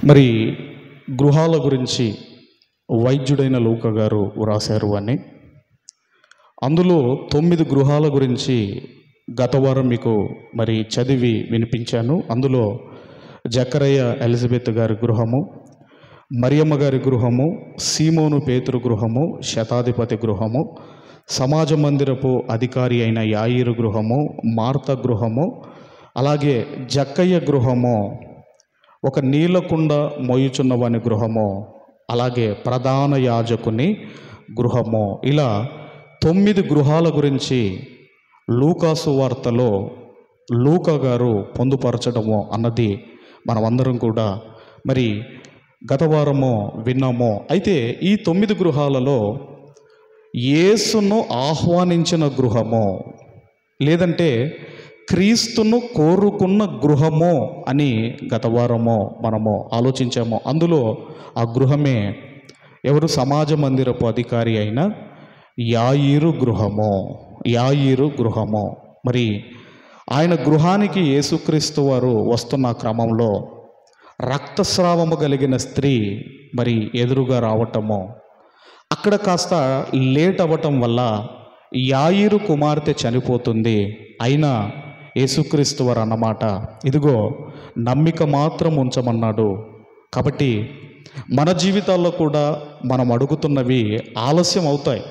మరి గృహాల గురించి వైద్యుడైన లూకా గారు వ్రాశారు అని, అందులో 9 గృహాల గురించి గత వారం మీకు మరి చదివి వినిపించాను. అందులో జకరయ్య ఎలిజబెత్ గారి గృహము, మరియమ్మ గారి గృహము, సీమోను పేతురు గృహము, శతాధిపతి గృహము, సమాజ మందిరపు అధికారి అయిన యాయిరు గృహము, మార్త గృహము, అలాగే జక్కయ్య గృహము, ఒక నీలకుండ మోయుచున్నవాని గృహము, అలాగే ప్రధాన యాజకుని గృహము, ఇలా 9 గృహాల గురించి లూకాసు వార్తలో లూకా గారు పొందుపరచడము అన్నది మనమందరం కూడా మరి గత వారము విన్నాము. అయితే ఈ 9 గృహాలలో యేసును ఆహ్వానించిన గృహము, లేదంటే క్రీస్తును కోరుకున్న గృహము అని గత వారము మనము ఆలోచించాము. అందులో ఆ గృహమే ఎవరు? సమాజ మందిరపు అధికారి అయిన యాయిరు గృహము. యాయిరు గృహము. మరి ఆయన గృహానికి యేసుక్రీస్తు వారు వస్తున్న క్రమంలో రక్తస్రావము కలిగిన స్త్రీ మరి ఎదురుగా రావటము, అక్కడ కాస్త లేట్ అవ్వటం వల్ల యాయిరు కుమార్తె చనిపోతుంది. అయినా యేసుక్రీస్తు వారు అన్నమాట, ఇదిగో నమ్మిక మాత్రం ఉంచమన్నాడు. కాబట్టి మన జీవితాల్లో కూడా మనం అడుగుతున్నవి ఆలస్యం అవుతాయి.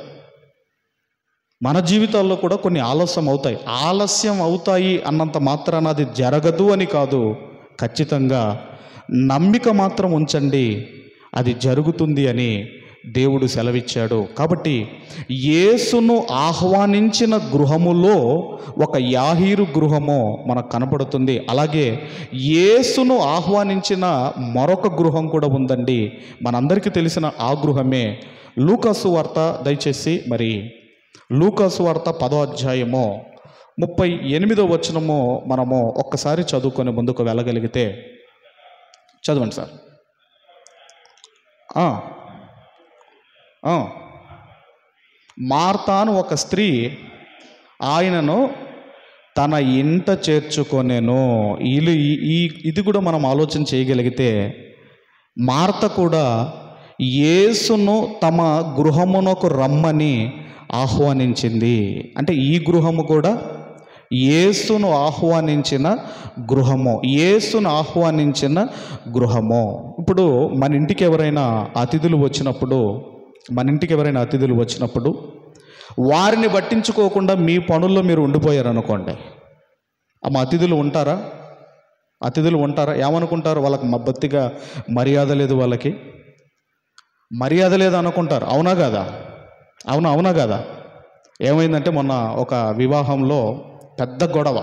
మన జీవితాల్లో కూడా కొన్ని ఆలస్యం అవుతాయి అన్నంత మాత్రాన అది జరగదు అని కాదు. ఖచ్చితంగా నమ్మిక మాత్రం ఉంచండి, అది జరుగుతుంది అని దేవుడు సెలవిచ్చాడు. కాబట్టి యేసును ఆహ్వానించిన గృహములో ఒక యాయిరు గృహము మనకు కనపడుతుంది. అలాగే యేసును ఆహ్వానించిన మరొక గృహం కూడా ఉందండి. మనందరికీ తెలిసిన ఆ గృహమే లూకాసు వార్త. దయచేసి మరి లూకాసు వార్త 10వ అధ్యాయము 38వ వచనము మనము ఒక్కసారి చదువుకొని ముందుకు వెళ్ళగలిగితే చదవండి సార్. మార్తాను ఒక స్త్రీ ఆయనను తన ఇంట చేర్చుకొనెను. ఇది కూడా మనం ఆలోచన చేయగలిగితే మార్త కూడా యేసును తమ గృహమునకు రమ్మని ఆహ్వానించింది. అంటే ఈ గృహము కూడా యేసును ఆహ్వానించిన గృహము, యేసును ఆహ్వానించిన గృహము. ఇప్పుడు మన ఇంటికి ఎవరైనా అతిథులు వచ్చినప్పుడు వారిని పట్టించుకోకుండా మీ పనుల్లో మీరు ఉండిపోయారు అనుకోండి, అమ్మ అతిథులు ఉంటారా? ఏమనుకుంటారు? వాళ్ళకి బొత్తిగా మర్యాద లేదు, వాళ్ళకి మర్యాద లేదు అనుకుంటారు. అవునా కదా? ఏమైందంటే మొన్న ఒక వివాహంలో పెద్ద గొడవ,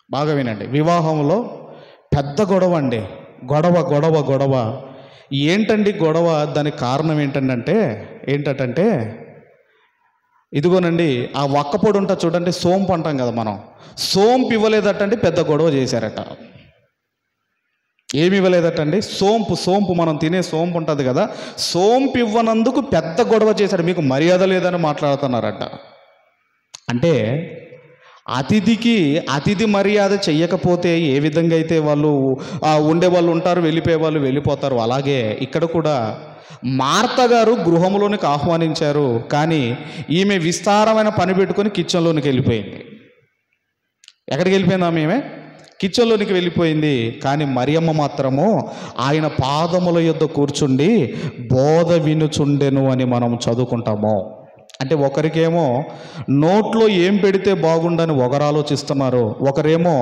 బాగా వినండి, వివాహంలో పెద్ద గొడవ అండి. గొడవ ఏంటండి గొడవ? దానికి కారణం ఏంటంటే ఇదిగోనండి, ఆ వక్కపొడి ఉంటా చూడండి, సోంపు అంటాం కదా మనం, సోంపు ఇవ్వలేదటండి, పెద్ద గొడవ చేశారట. ఏమి ఇవ్వలేదటండి? సోంపు మనం తినే సోంపు ఉంటుంది కదా, సోంపు ఇవ్వనందుకు పెద్ద గొడవ చేశాడు. మీకు మర్యాద లేదని మాట్లాడుతున్నారట. అంటే అతిథి మర్యాద చెయ్యకపోతే ఏ విధంగా అయితే వాళ్ళు ఉండేవాళ్ళు ఉంటారు, వెళ్ళిపోయే వాళ్ళు వెళ్ళిపోతారు. అలాగే ఇక్కడ కూడా మార్త గారు గృహంలోనికి ఆహ్వానించారు, కానీ ఈమె విస్తారమైన పని పెట్టుకొని కిచెన్లోనికి వెళ్ళిపోయింది. ఎక్కడికి వెళ్ళిపోయింది ఆమె? కిచెన్లోనికి వెళ్ళిపోయింది. కానీ మరియమ్మ మాత్రము ఆయన పాదముల యొద్ద కూర్చుండి బోధ వినుచుండెను అని మనం చదువుకుంటాము. అంటే ఒకరికేమో నోట్లో ఏం పెడితే బాగుండని ఒకరు ఆలోచిస్తున్నారు, ఒకరేమో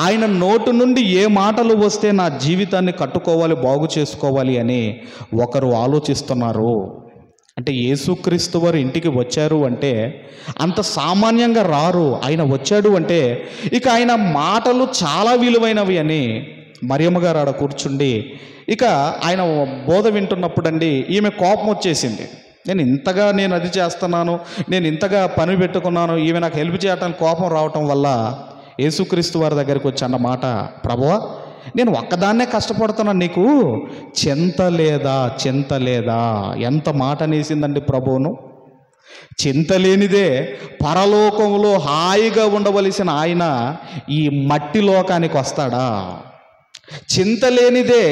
ఆయన నోటు నుండి ఏ మాటలు వస్తే నా జీవితాన్ని కట్టుకోవాలి, బాగు చేసుకోవాలి అని ఒకరు ఆలోచిస్తున్నారు. అంటే యేసుక్రీస్తు వారు ఇంటికి వచ్చారు అంటే అంత సామాన్యంగా రారు. ఆయన వచ్చాడు అంటే ఇక ఆయన మాటలు చాలా విలువైనవి అని మరియమ్మ గారు ఆడ కూర్చుండి ఇక ఆయన బోధ వింటున్నప్పుడు అండి ఈమె కోపం వచ్చేసింది. నేను అది చేస్తున్నాను, నేను ఇంతగా పని పెట్టుకున్నాను, ఈమె నాకు హెల్ప్ చేయటానికి కోపం రావటం వల్ల యేసుక్రీస్తు వారి దగ్గరికి వచ్చి అన్నమాట, ప్రభువా నేను ఒక్కదాన్నే కష్టపడుతున్నాను, నీకు చింత లేదా? ఎంత మాట అనేసిందండి ప్రభువును. చింత లేనిదే పరలోకంలో హాయిగా ఉండవలసిన ఆయన ఈ మట్టి లోకానికి వస్తాడా? చింత లేనిదే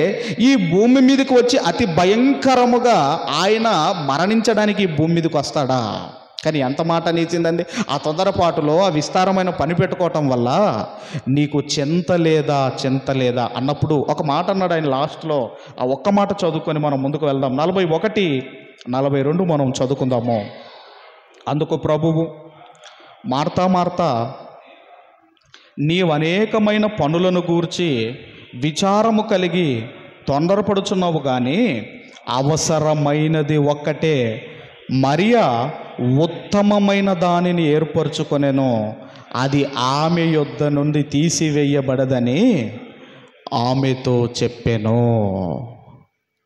ఈ భూమి మీదకి వచ్చి అతి భయంకరముగా ఆయన మరణించడానికి ఈ భూమి మీదకి వస్తాడా? కానీ ఎంత మాట నేర్చిందండి ఆ తొందరపాటులో, ఆ విస్తారమైన పని పెట్టుకోవటం వల్ల. నీకు చింత లేదా అన్నప్పుడు ఒక మాట అన్నాడు ఆయన లాస్ట్లో. ఆ ఒక్క మాట చదువుకొని మనం ముందుకు వెళ్దాం. 41, 42 మనం చదువుకుందాము. అందుకు ప్రభువు, మార్తా మార్తా, నీవు అనేకమైన పనులను గూర్చి విచారము కలిగి తొందరపడుచున్నావు, కానీ అవసరమైనది ఒక్కటే. మరియా ఉత్తమమైన దానిని ఏర్పరచుకొనెను, అది ఆమె యొద్ద నుండి తీసివేయబడదని ఆమెతో చెప్పెను.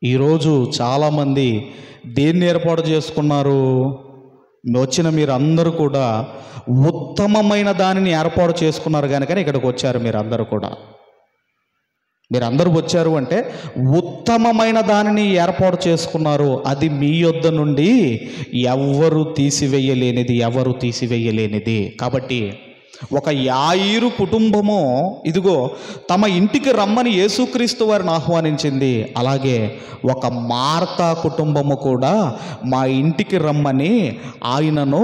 ఈరోజు చాలామంది దేన్ని ఏర్పాటు చేసుకున్నారు? వచ్చిన మీరు అందరూ కూడా ఉత్తమమైన దానిని ఏర్పాటు చేసుకున్నారు కనుక ఇక్కడికి వచ్చారు. మీరందరూ వచ్చారు అంటే ఉత్తమమైన దానిని ఏర్పాటు చేసుకున్నారు. అది మీ యొద్ద నుండి ఎవరు తీసివేయలేనిది. కాబట్టి ఒక యాయిరు కుటుంబము ఇదిగో తమ ఇంటికి రమ్మని యేసుక్రీస్తు వారిని ఆహ్వానించింది. అలాగే ఒక మార్తా కుటుంబము కూడా మా ఇంటికి రమ్మని ఆయనను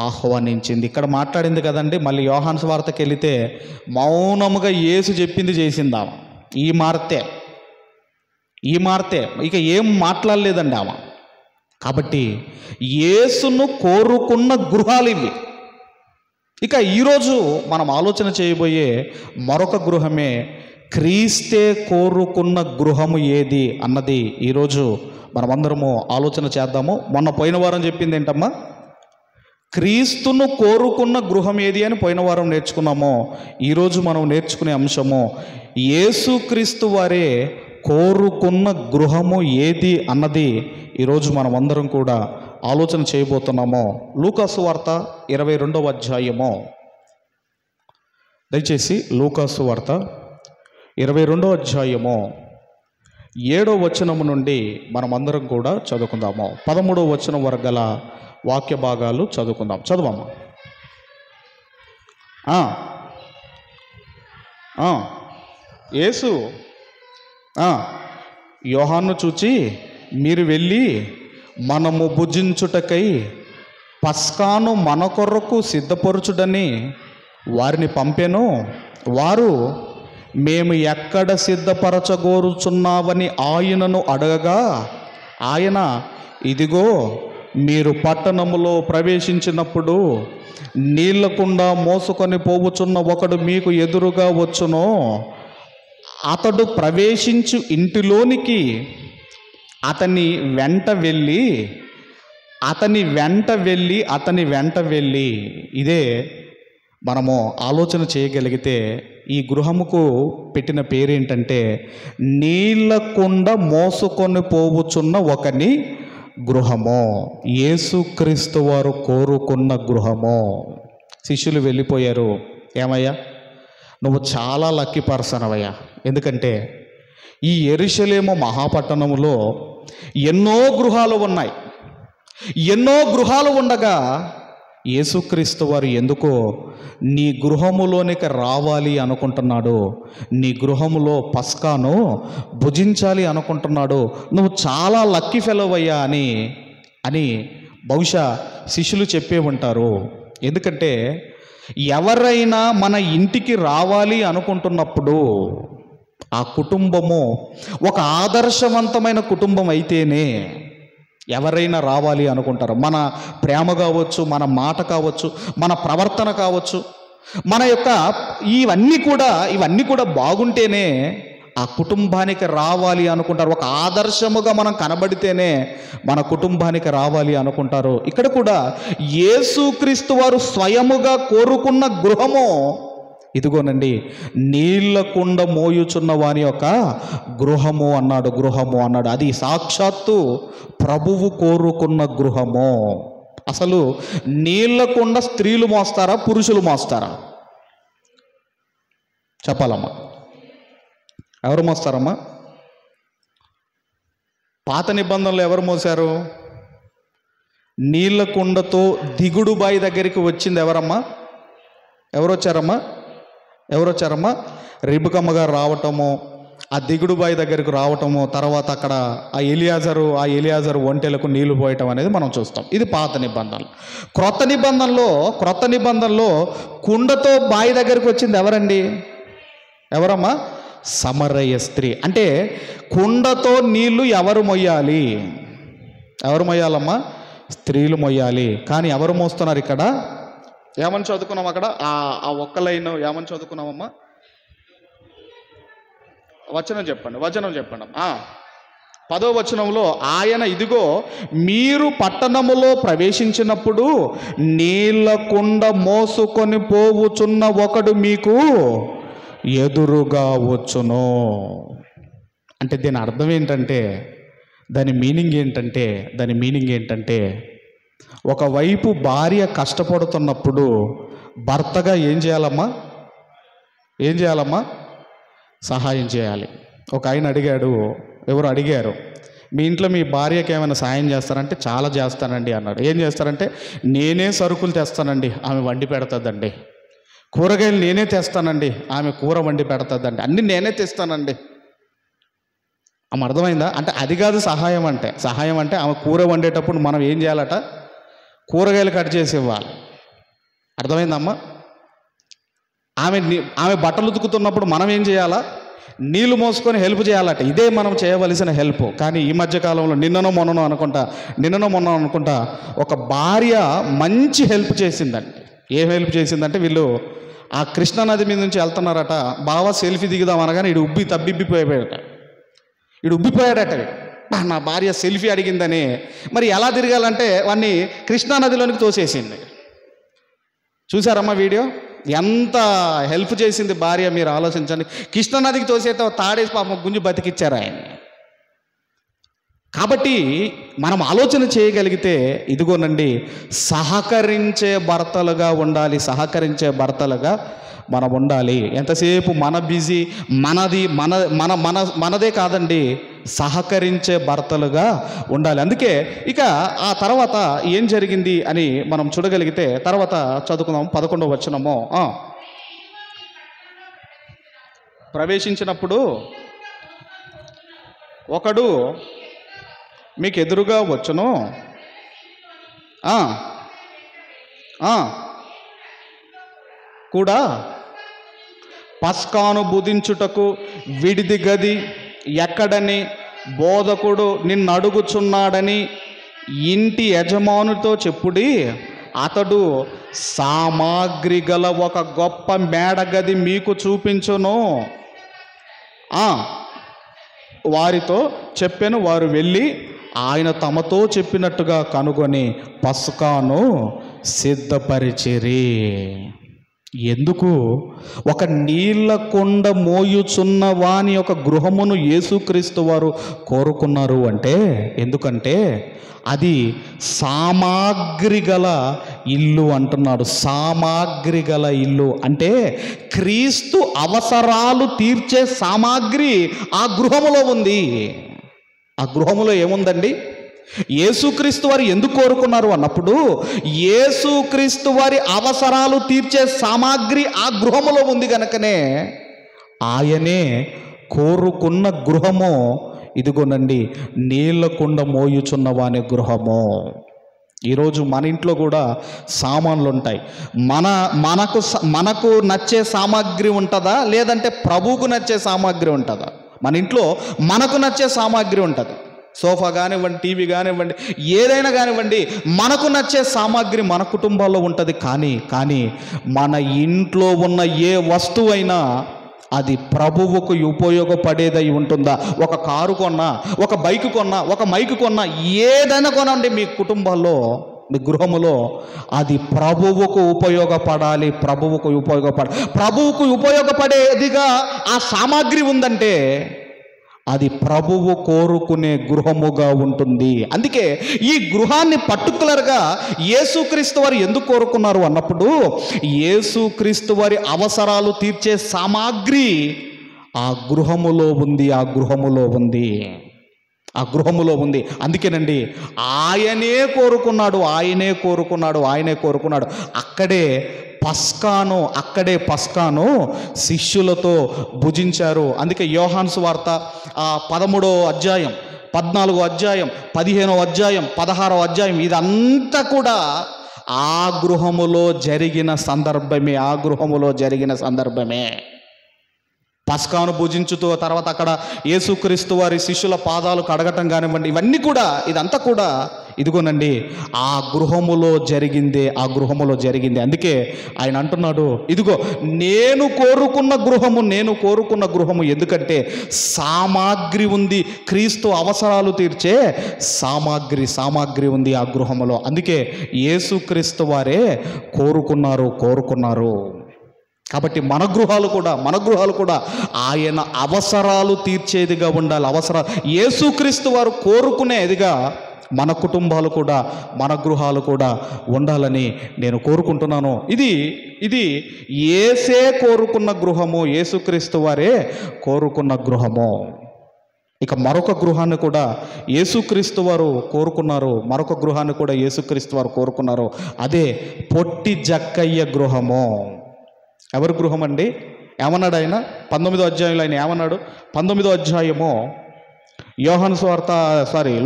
ఆహ్వానించింది. ఇక్కడ మాట్లాడింది కదండి. మళ్ళీ యోహాను సువార్తకి వెళితే మౌనముగా యేసు చెప్పింది చేసిందా ఈ మార్తే. ఇక ఏం మాట్లాడలేదండి ఆమె. కాబట్టి యేసును కోరుకున్న గృహాలు ఇవి. ఇక ఈరోజు మనం ఆలోచన చేయబోయే మరొక గృహమే క్రీస్తే కోరుకున్న గృహము ఏది అన్నది ఈరోజు మనమందరము ఆలోచన చేద్దాము. మొన్న పోయిన వారం చెప్పింది ఏంటమ్మా? క్రీస్తును కోరుకున్న గృహం ఏది అని పోయిన వారం నేర్చుకున్నాము. ఈరోజు మనం నేర్చుకునే అంశము యేసుక్రీస్తు వారే కోరుకున్న గృహము ఏది అన్నది ఈరోజు మనం అందరం కూడా ఆలోచన చేయబోతున్నాము. లూకాసు వార్త 22వ అధ్యాయము, దయచేసి లూకాసు వార్త 22వ అధ్యాయము 7వ వచనము నుండి మనమందరం కూడా చదువుకుందాము. 13వ వచనం వరకు గల వాక్య భాగాలు చదువుకుందాం. చదువమ్మా. యేసు యోహాను చూచి, మీరు వెళ్ళి మనము భుజించుటకై పస్కాను మన కొరకు సిద్ధపరచుడని వారిని పంపెను. వారు, మేము ఎక్కడ సిద్ధపరచగోరుచున్నావని ఆయనను అడగగా, ఆయన, ఇదిగో మీరు పట్టణములో ప్రవేశించినప్పుడు నీళ్లకుండా మోసుకొని పోవుచున్న ఒకడు మీకు ఎదురుగా వచ్చును. అతడు ప్రవేశించు ఇంటిలోనికి అతని వెంట వెళ్ళి ఇదే మనము ఆలోచన చేయగలిగితే ఈ గృహముకు పెట్టిన పేరేంటంటే నీళ్లకుండ మోసుకొని పోవుచున్న ఒకని గృహము. యేసుక్రీస్తు వారు కోరుకున్న గృహము. శిష్యులు వెళ్ళిపోయారు. ఏమయ్యా, నువ్వు చాలా లక్కీ పర్సన్ అవయ్యా. ఎందుకంటే ఈ యెరూషలేము మహాపట్టణములో ఎన్నో గృహాలు ఉన్నాయి. ఎన్నో గృహాలు ఉండగా యేసుక్రీస్తు వారు ఎందుకో నీ గృహములోనికి రావాలి అనుకుంటున్నాడు. నీ గృహములో పస్కాను భుజించాలి అనుకుంటున్నాడు. నువ్వు చాలా లక్కీ ఫెలో అయ్యా అని బహుశా శిష్యులు చెప్పే ఉంటారు. ఎందుకంటే ఎవరైనా మన ఇంటికి రావాలి అనుకుంటున్నప్పుడు ఆ కుటుంబము ఒక ఆదర్శవంతమైన కుటుంబం అయితేనే ఎవరైనా రావాలి అనుకుంటారు. మన ప్రేమ కావచ్చు, మన మాట కావచ్చు, మన ప్రవర్తన కావచ్చు, మన యొక్క ఇవన్నీ కూడా బాగుంటేనే ఆ కుటుంబానికి రావాలి అనుకుంటారు. ఒక ఆదర్శముగా మనం కనబడితేనే మన కుటుంబానికి రావాలి అనుకుంటారు. ఇక్కడ కూడా యేసుక్రీస్తు వారు స్వయముగా కోరుకున్న గృహము ఇదిగోనండి, నీళ్ల కుండ మోయుచున్న వాని యొక్క గృహము అన్నాడు. అది సాక్షాత్తు ప్రభువు కోరుకున్న గృహము. అసలు నీళ్ల కుండ స్త్రీలు మోస్తారా, పురుషులు మోస్తారా? చెప్పాలమ్మా, ఎవరు మోస్తారమ్మా? పాత నిబంధనలు ఎవరు మోసారు? నీళ్ళ కుండతో దిగుడు బావి దగ్గరికి వచ్చింది ఎవరమ్మా? ఎవరొచ్చారమ్మా? రిబకమ్మ గారు రావటము, ఆ దిగుడు బావి దగ్గరకు రావటము, తర్వాత అక్కడ ఆ ఎలియాజరు ఒంటెలకు నీళ్లు పోయటం అనేది మనం చూస్తాం. ఇది పాత నిబంధనలు. క్రొత్త నిబంధనలో కుండతో బావి దగ్గరికి వచ్చింది ఎవరమ్మా? సమరయ స్త్రీ. అంటే కుండతో నీళ్లు ఎవరు మొయ్యాలమ్మా? స్త్రీలు మొయ్యాలి. కానీ ఎవరు మోస్తున్నారు ఇక్కడ? ఏమని చదువుకున్నాం అక్కడ? ఆ ఒక్క లైన్ ఏమని చదువుకున్నామమ్మా? వచనం చెప్పండి. 10వ వచనంలో, ఆయన ఇదిగో మీరు పట్టణములో ప్రవేశించినప్పుడు నీళ్ళ కుండ మోసుకొని పోవుచున్న ఒకడు మీకు ఎదురుగా వచ్చును. అంటే దీని అర్థం ఏంటంటే, దాని మీనింగ్ ఏంటంటే ఒకవైపు భార్య కష్టపడుతున్నప్పుడు భర్తగా ఏం చేయాలమ్మా? సహాయం చేయాలి. ఒక ఆయన ఎవరు అడిగారు, మీ ఇంట్లో మీ భార్యకి ఏమైనా సహాయం చేస్తారంటే చాలా చేస్తానండి అన్నాడు. ఏం చేస్తారంటే, నేనే సరుకులు తెస్తానండి, ఆమె వండి పెడతాదండి. కూరగాయలు నేనే తెస్తానండి, ఆమె కూర వండి పెడతాదండి. అన్నీ నేనే తెస్తానండి. ఆమె అర్థమైందా? అంటే అది కాదు సహాయం అంటే ఆమె కూర వండేటప్పుడు మనం ఏం చేయాలట? కూరగాయలు కట్ చేసి ఇవ్వాలి. అర్థమైందమ్మా? ఆమె బట్టలు ఉతుకుతున్నప్పుడు మనం ఏం చేయాలా? నీళ్లు మోసుకొని హెల్ప్ చేయాలట. ఇదే మనం చేయవలసిన హెల్ప్. కానీ ఈ మధ్యకాలంలో నిన్ననో మొన్ననో అనుకుంటా ఒక భార్య మంచి హెల్ప్ చేసిందండి. ఏం హెల్ప్ చేసిందంటే, వీళ్ళు ఆ కృష్ణానది మీద నుంచి వెళ్తున్నారట. బాగా సెల్ఫీ దిగుదాం అనగానే ఇడు ఉబ్బిపోయాడట. నా భార్య సెల్ఫీ అడిగిందని. మరి ఎలా తిరగాలంటే వాడిని కృష్ణానదిలోనికి తోసేసింది. చూసారమ్మా వీడియో? ఎంత హెల్ప్ చేసింది భార్య, మీరు ఆలోచించండి. కృష్ణానదికి తోసేస్తే తాడేసి పాపం గుంజి బతికిచ్చారు ఆయన్ని. కాబట్టి మనం ఆలోచన చేయగలిగితే ఇదిగోనండి, సహకరించే భర్తలుగా మనం ఉండాలి. ఎంతసేపు మన బిజీ, మనదే కాదండి, సహకరించే భర్తలుగా ఉండాలి. అందుకే ఇక ఆ తర్వాత ఏం జరిగింది అని మనం చూడగలిగితే తర్వాత చదువుకుందాం. 11వ వచనము. ప్రవేశించినప్పుడు ఒకడు మీకు ఎదురుగా వచ్చును, కూడా పస్కాను బుధించుటకు విడిది గది ఎక్కడని బోధకుడు నిన్ను అడుగుచున్నాడని ఇంటి యజమానుతో చెప్పుడి. అతడు సామాగ్రి గల ఒక గొప్ప మేడగది మీకు చూపించును. వారితో చెప్పాను. వారు వెళ్ళి ఆయన తమతో చెప్పినట్టుగా కనుగొని పస్కాను సిద్ధపరిచిరి. ఎందుకు? ఒక నీళ్ళ కొండ మోయుచున్న వాని యొక్క గృహమును యేసుక్రీస్తు వారు కోరుకున్నారు అంటే, ఎందుకంటే అది సామాగ్రి గల ఇల్లు అంటున్నాడు. సామాగ్రి గల ఇల్లు అంటే క్రీస్తు అవసరాలు తీర్చే సామాగ్రి ఆ గృహములో ఉంది. ఆ గృహములో ఏముందండి? యేసుక్రీస్తు వారు ఎందుకు కోరుకున్నారు అన్నప్పుడు, యేసుక్రీస్తు వారి అవసరాలు తీర్చే సామాగ్రి ఆ గృహములో ఉంది కనుకనే ఆయనే కోరుకున్న గృహము ఇదిగోనండి, నీళ్ళ కుండ మోయుచున్న వాని గృహము. ఈరోజు మన ఇంట్లో కూడా సామాన్లు ఉంటాయి. మనకు నచ్చే సామాగ్రి ఉంటుందా, లేదంటే ప్రభువుకు నచ్చే సామాగ్రి ఉంటుందా? మన ఇంట్లో మనకు నచ్చే సామాగ్రి ఉంటుంది. సోఫా కానివ్వండి, టీవీ కానివ్వండి, ఏదైనా కానివ్వండి, మనకు నచ్చే సామాగ్రి మన కుటుంబాల్లో ఉంటుంది. కానీ మన ఇంట్లో ఉన్న ఏ వస్తువైనా అది ప్రభువుకు ఉపయోగపడేదై ఉంటుందా? ఒక కారు కొన్నా, ఒక బైక్ కొన్నా, ఒక మైక్ కొన్నా, ఏదైనా కొనండి మీ కుటుంబాల్లో, మీ గృహములో, అది ప్రభువుకు ఉపయోగపడాలి. ప్రభువుకు ఉపయోగపడేదిగా ఆ సామాగ్రి ఉందంటే అది ప్రభువు కోరుకునే గృహముగా ఉంటుంది. అందుకే ఈ గృహాన్ని పర్టికులర్గా యేసుక్రీస్తు వారు ఎందుకు కోరుకున్నారు అన్నప్పుడు, యేసుక్రీస్తు వారి అవసరాలు తీర్చే సామాగ్రి ఆ గృహములో ఉంది. ఆ గృహములో ఉంది. అందుకేనండి ఆయనే కోరుకున్నాడు. అక్కడే పస్కాను శిష్యులతో భుజించారు. అందుకే యోహాను సువార్త 13వ అధ్యాయం, 14వ అధ్యాయం, 15వ అధ్యాయం, 16వ అధ్యాయం ఇదంతా కూడా ఆ గృహములో జరిగిన సందర్భమే. పస్కాను భుజించుతూ తర్వాత అక్కడ యేసుక్రీస్తు వారి శిష్యుల పాదాలు కడగటం కానివ్వండి, ఇదంతా కూడా ఇదిగోనండి ఆ గృహములో జరిగింది. అందుకే ఆయన అంటున్నాడు, ఇదిగో నేను కోరుకున్న గృహము. ఎందుకంటే సామాగ్రి ఉంది, క్రీస్తు అవసరాలు తీర్చే సామాగ్రి ఉంది ఆ గృహములో. అందుకే యేసుక్రీస్తు వారే కోరుకున్నారు. కాబట్టి మన గృహాలు కూడా ఆయన అవసరాలు తీర్చేదిగా ఉండాలి. యేసుక్రీస్తు వారు కోరుకునేదిగా మన కుటుంబాలు కూడా, మన గృహాలు కూడా ఉండాలని నేను కోరుకుంటున్నాను. ఇది యేసే కోరుకున్న గృహము, యేసుక్రీస్తు వారే కోరుకున్న గృహము. ఇక మరొక గృహాన్ని కూడా యేసుక్రీస్తు వారు కోరుకున్నారు. అదే పొట్టి జక్కయ్య గృహము. ఎవరి గృహం అండి? ఏమన్నాడు ఆయన? 19వ అధ్యాయంలో ఆయన ఏమన్నాడు? 19వ అధ్యాయము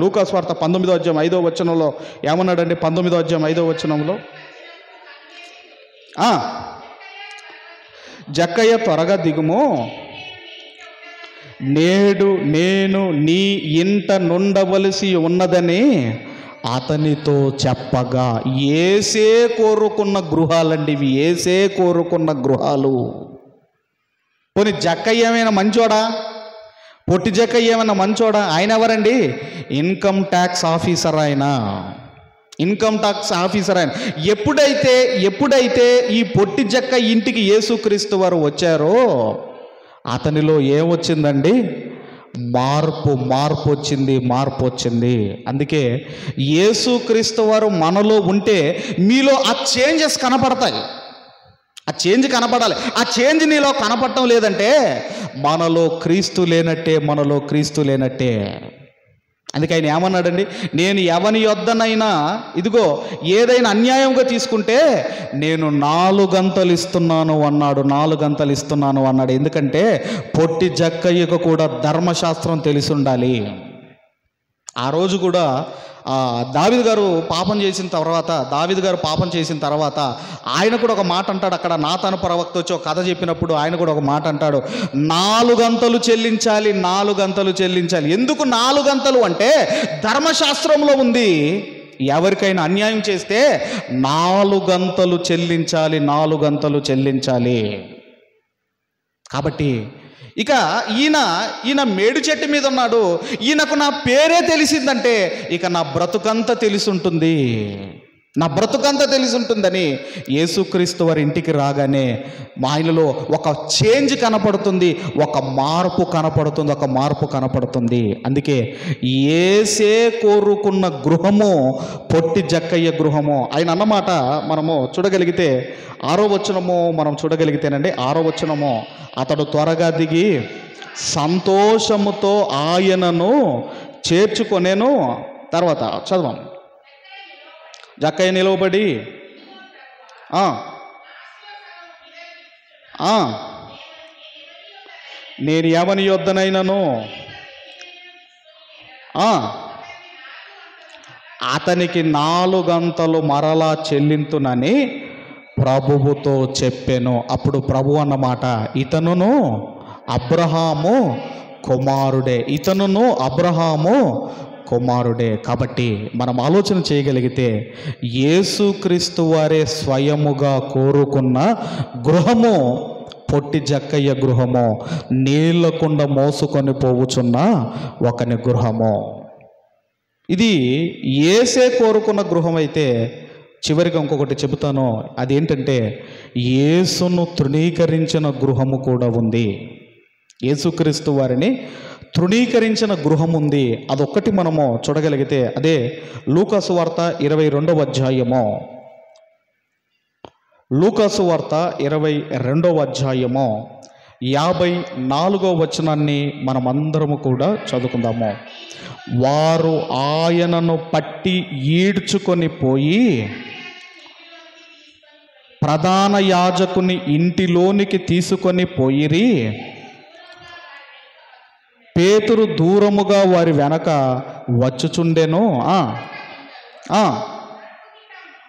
లూకా స్వార్త 19వ అధ్యాయం 5వ వచనంలో ఏమన్నాడండి? 19వ అధ్యాయం 5వ వచనంలో, జక్కయ్య త్వరగా దిగుము, నేడు నేను నీ ఇంట నుండవలసి ఉన్నదని అతనితో చెప్పగా. యేసే కోరుకున్న గృహాలండి ఇవి, యేసే కోరుకున్న గృహాలు. పోనీ జక్కయ్య ఏమైనా మంచోడా? పొట్టి జక్కయ్య ఏమైనా మంచోడా? ఆయన ఎవరండి? ఇన్కమ్ ట్యాక్స్ ఆఫీసర్ ఆయన. ఎప్పుడైతే ఈ పొట్టి జక్క ఇంటికి యేసుక్రీస్తు వారు వచ్చారో అతనిలో ఏమొచ్చిందండి? మార్పు వచ్చింది. అందుకే యేసుక్రీస్తు వారు మనలో ఉంటే మీలో ఆ చేంజెస్ కనపడతాయి. ఆ చేంజ్ కనపడాలి. ఆ చేంజ్ నీలో కనపడటం లేదంటే మనలో క్రీస్తు లేనట్టే. అందుకే ఆయన ఏమన్నాడండి? నేను ఎవని యొద్దనైనా ఏదైనా అన్యాయంగా తీసుకుంటే నేను 4 గంతలు ఇస్తున్నాను అన్నాడు. ఎందుకంటే పొట్టి జక్కయ్యకు కూడా ధర్మశాస్త్రం తెలిసి ఉండాలి. ఆ రోజు కూడా దావీదు గారు పాపం చేసిన తర్వాత ఆయన కూడా ఒక మాట అంటాడు. అక్కడ నాతాను ప్రవక్త వచ్చి ఒక కథ చెప్పినప్పుడు ఆయన కూడా ఒక మాట అంటాడు, 4 గంతలు చెల్లించాలి. ఎందుకు 4 గంతలు అంటే ధర్మశాస్త్రంలో ఉంది, ఎవరికైనా అన్యాయం చేస్తే 4 గంతలు చెల్లించాలి. కాబట్టి ఇక ఈయన మేడు చెట్టు మీద ఉన్నాడు. ఈయనకు నా పేరే తెలిసిందంటే ఇక నా బ్రతుకంతా తెలిసుంటుందని యేసుక్రీస్తు వారి ఇంటికి రాగానే ఆయనలో ఒక చేంజ్ కనపడుతుంది, ఒక మార్పు కనపడుతుంది. అందుకే యేసే కోరుకున్న గృహము పొట్టి జక్కయ్య గృహము. ఆయన అన్నమాట మనము చూడగలిగితే 6వ వచనము మనం చూడగలిగితేనండి, 6వ వచనము, అతడు త్వరగా దిగి సంతోషముతో ఆయనను చేర్చుకొనేను. తర్వాత చదవం. జక్కయ్య నిలవబడి నేను ఎవని యొద్దనైనను అతనికి 4 గంతలు మరలా చెల్లింతునని ప్రభువుతో చెప్పాను. అప్పుడు ప్రభు అన్నమాట, ఇతనును అబ్రహాము కుమారుడే. కాబట్టి మనం ఆలోచన చేయగలిగితే యేసుక్రీస్తు వారే స్వయముగా కోరుకున్న గృహము పొట్టి జక్కయ్య గృహము, నీళ్ళకుండ మోసుకొని పోవుచున్న ఒకని గృహము. ఇది యేసే కోరుకున్న గృహం అయితే చివరిగా ఇంకొకటి చెబుతాను. అదేంటంటే యేసును తృణీకరించిన గృహము కూడా ఉంది. యేసుక్రీస్తు వారిని తృణీకరించిన గృహం ఉంది. అదొక్కటి మనము చూడగలిగితే అదే లూకా సువార్త 22వ అధ్యాయము. లూకా సువార్త 22వ అధ్యాయము 54వ వచనాన్ని మనమందరము కూడా చదువుకుందాము. వారు ఆయనను పట్టి ఈడ్చుకొని పోయి ప్రధాన యాజకుని ఇంటిలోనికి తీసుకొని పోయిరి. పేతురు దూరముగా వారి వెనక వచ్చుచుండెను.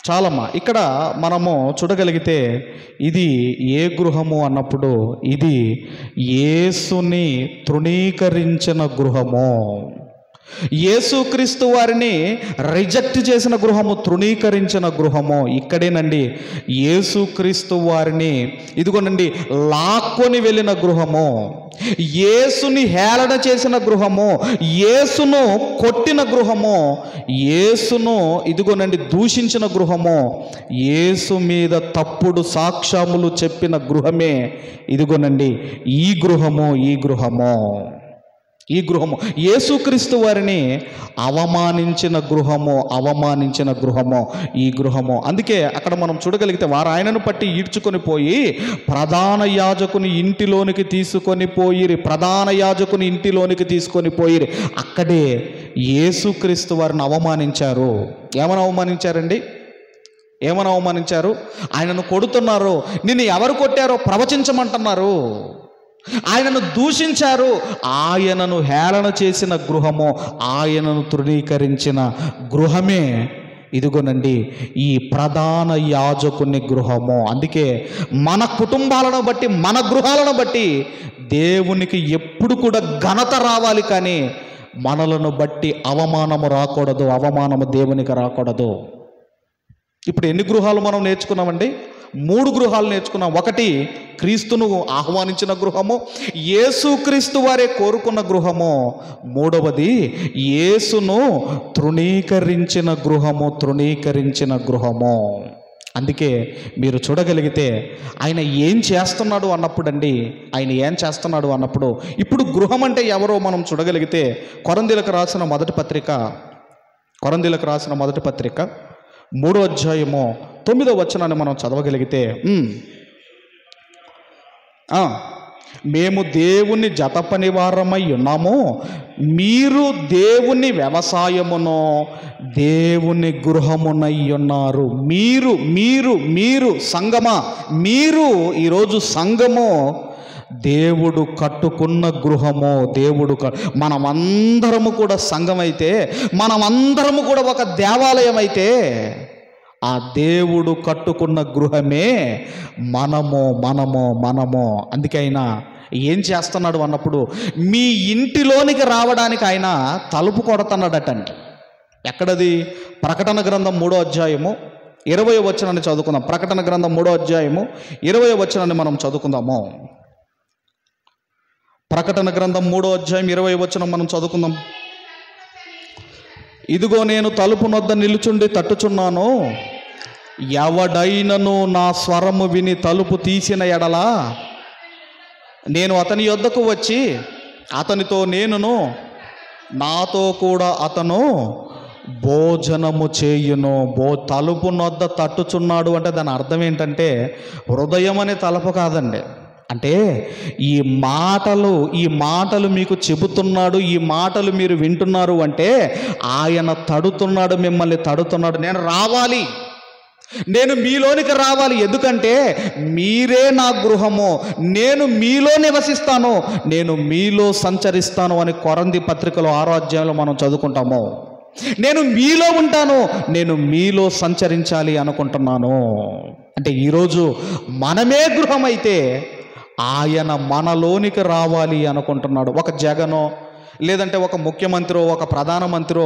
చాలమ్మా, ఇక్కడ మనము చూడగలిగితే ఇది ఏ గృహము అన్నప్పుడు ఇది యేసుని తృణీకరించిన గృహము. యేసుక్రీస్తు వారిని రిజెక్ట్ చేసిన గృహము, తృణీకరించిన గృహము ఇక్కడేనండి. యేసుక్రీస్తు వారిని ఇదిగోనండి లాక్కొని వెళ్ళిన గృహము, యేసుని హేళన చేసిన గృహము, యేసును కొట్టిన గృహము, యేసును ఇదిగోనండి దూషించిన గృహము, యేసు మీద తప్పుడు సాక్ష్యములు చెప్పిన గృహమే ఇదిగోనండి ఈ గృహము. యేసుక్రీస్తు వారిని అవమానించిన గృహము ఈ గృహము. అందుకే అక్కడ మనం చూడగలిగితే వారు ఆయనను పట్టి ఈడ్చుకొని పోయి ప్రధాన యాజకుని ఇంటిలోనికి తీసుకొని పోయిరి. అక్కడే యేసుక్రీస్తు వారిని అవమానించారు. ఏమని అవమానించారు? ఆయనను కొడుతున్నారు. నిన్ను ఎవరు కొట్టారో ప్రవచించమంటున్నారు. ఆయనను దూషించారు. ఆయనను హేళన చేసిన గృహము, ఆయనను తృణీకరించిన గృహమే ఇదిగోనండి ఈ ప్రధాన యాజకుని గృహము. అందుకే మన కుటుంబాలను బట్టి, మన గృహాలను బట్టి దేవునికి ఎప్పుడు కూడా ఘనత రావాలి, కానీ మనలను బట్టి అవమానము రాకూడదు, అవమానము దేవునికి రాకూడదు. ఇప్పుడు ఎన్ని గృహాలు మనం నేర్చుకున్నామండి? 3 గృహాలు నేర్చుకున్నాం. ఒకటి క్రీస్తును ఆహ్వానించిన గృహము, యేసుక్రీస్తు వారే కోరుకున్న గృహము. మూడవది యేసును తృణీకరించిన గృహము. అందుకే మీరు చూడగలిగితే ఆయన ఏం చేస్తున్నాడు అన్నప్పుడు ఇప్పుడు గృహం అంటే ఎవరో మనం చూడగలిగితే కొరింథీయులకు రాసిన మొదటి పత్రిక 3వ అధ్యాయము 9వ వచనాన్ని మనం చదవగలిగితే, మేము దేవుని జత పనివారమై ఉన్నాము, మీరు దేవుని వ్యవసాయమునో దేవుని గృహమునై ఉన్నారు. మీరు సంఘమా, మీరు ఈరోజు సంఘము దేవుడు కట్టుకున్న గృహము. మనమందరము కూడా సంఘం అయితే, మనమందరము కూడా ఒక దేవాలయం అయితే, ఆ దేవుడు కట్టుకున్న గృహమే మనము. అందుకే ఆయన ఏం చేస్తున్నాడు అన్నప్పుడు మీ ఇంటిలోనికి రావడానికి ఆయన తలుపు కొడుతున్నాడటండి. ఎక్కడది? ప్రకటన గ్రంథం 3వ అధ్యాయము 20వ వచనాన్ని చదువుకుందాం. ప్రకటన గ్రంథం 3వ అధ్యాయము 20వ వచనాన్ని మనం చదువుకుందాము. ప్రకటన గ్రంథం 3వ అధ్యాయం 20వ వచనం మనం చదువుకుందాం. ఇదిగో నేను తలుపు నొద్ద నిలుచుండి తట్టుచున్నాను, ఎవడైనను నా స్వరము విని తలుపు తీసిన ఎడల నేను అతని యొద్దకు వచ్చి అతనితో నేనును, నాతో కూడా అతను భోజనము చేయును. తలుపు నొద్ద తట్టుచున్నాడు అంటే దాని అర్థం ఏంటంటే హృదయం అనే తలుపు కాదండి. అంటే ఈ మాటలు మీకు చెబుతున్నాడు, ఈ మాటలు మీరు వింటున్నారు అంటే ఆయన తడుతున్నాడు, మిమ్మల్ని తడుతున్నాడు. నేను మీలోనికి రావాలి. ఎందుకంటే మీరే నా గృహము, నేను మీలో నివసిస్తాను, నేను మీలో సంచరిస్తాను అని కొరింథీ పత్రికలో 6వ అధ్యాయంలో మనం చదువుకుంటాము. నేను మీలో ఉంటాను, నేను మీలో సంచరించాలి అనుకుంటున్నాను. అంటే ఈరోజు మనమే గృహమైతే ఆయన మనలోనికి రావాలి అనుకుంటున్నాడు. ఒక జగనో లేదంటే ఒక ముఖ్యమంత్రో ఒక ప్రధానమంత్రో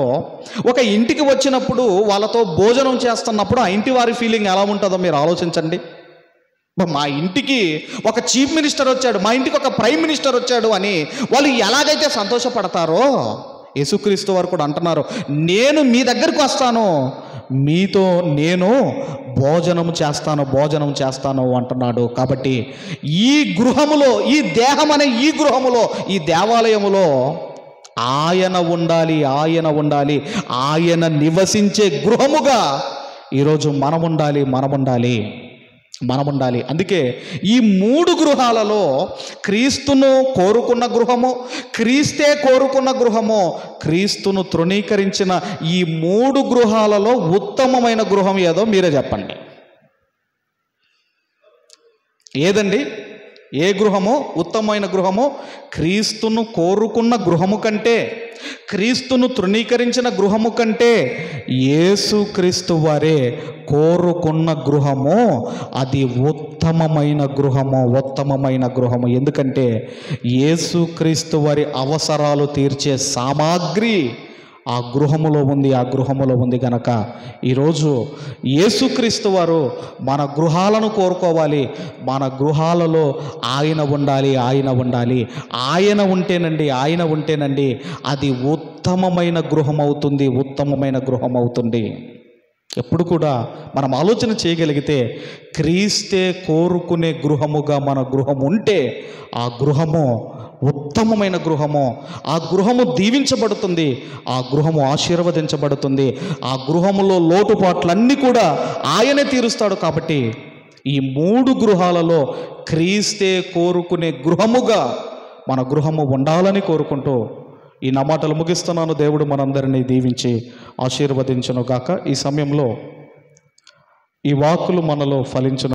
ఒక ఇంటికి వచ్చినప్పుడు వాళ్ళతో భోజనం చేస్తున్నప్పుడు ఆ ఇంటి వారి ఫీలింగ్ ఎలా ఉంటుందో మీరు ఆలోచించండి. మా ఇంటికి ఒక చీఫ్ మినిస్టర్ వచ్చాడు, మా ఇంటికి ఒక ప్రైమ్ మినిస్టర్ వచ్చాడు అని వాళ్ళు ఎలాగైతే సంతోషపడతారో యేసుక్రీస్తు వారు కూడా అంటున్నారు, నేను మీ దగ్గరికి వస్తాను, మీతో నేను భోజనం చేస్తాను అంటున్నాడు. కాబట్టి ఈ గృహములో, ఈ దేహం అనే ఈ గృహములో, ఈ దేవాలయములో ఆయన ఉండాలి, ఆయన నివసించే గృహముగా ఈరోజు మనం ఉండాలి. మనం ఉండాలి. అందుకే ఈ 3 గృహాలలో క్రీస్తును కోరుకున్న గృహము, క్రీస్తే కోరుకున్న గృహము, క్రీస్తును తృణీకరించిన ఈ 3 గృహాలలో ఉత్తమమైన గృహం ఏదో మీరే చెప్పండి. ఏదండి? ఏ గృహమో ఉత్తమమైన గృహమో? క్రీస్తును కోరుకున్న గృహము కంటే, క్రీస్తును తృణీకరించిన గృహము కంటే యేసుక్రీస్తు వారే కోరుకున్న గృహము అది ఉత్తమమైన గృహము, ఉత్తమమైన గృహము. ఎందుకంటే యేసుక్రీస్తు వారి అవసరాలు తీర్చే సామాగ్రి ఆ గృహములో ఉంది, ఆ గృహములో ఉంది. గనక ఈరోజు యేసుక్రీస్తు వారు మన గృహాలను కోరుకోవాలి. మన గృహాలలో ఆయన ఉండాలి, ఆయన ఉండాలి. ఆయన ఉంటేనండి అది ఉత్తమమైన గృహం అవుతుంది, ఉత్తమమైన గృహం అవుతుంది. ఎప్పుడు కూడా మనం ఆలోచన చేయగలిగితే క్రీస్తే కోరుకునే గృహముగా మన గృహం ఉంటే ఆ గృహము ఉత్తమమైన గృహము, ఆ గృహము దీవించబడుతుంది, ఆ గృహము ఆశీర్వదించబడుతుంది. ఆ గృహములో లోటుపాట్లన్నీ కూడా ఆయనే తీరుస్తాడు. కాబట్టి ఈ 3 గృహాలలో క్రీస్తే కోరుకునే గృహముగా మన గృహము ఉండాలని కోరుకుంటూ ఈ నా మాటలు ముగిస్తున్నాను. దేవుడు మనందరినీ దీవించి ఆశీర్వదించును గాక. ఈ సమయంలో ఈ వాక్కులు మనలో ఫలించును.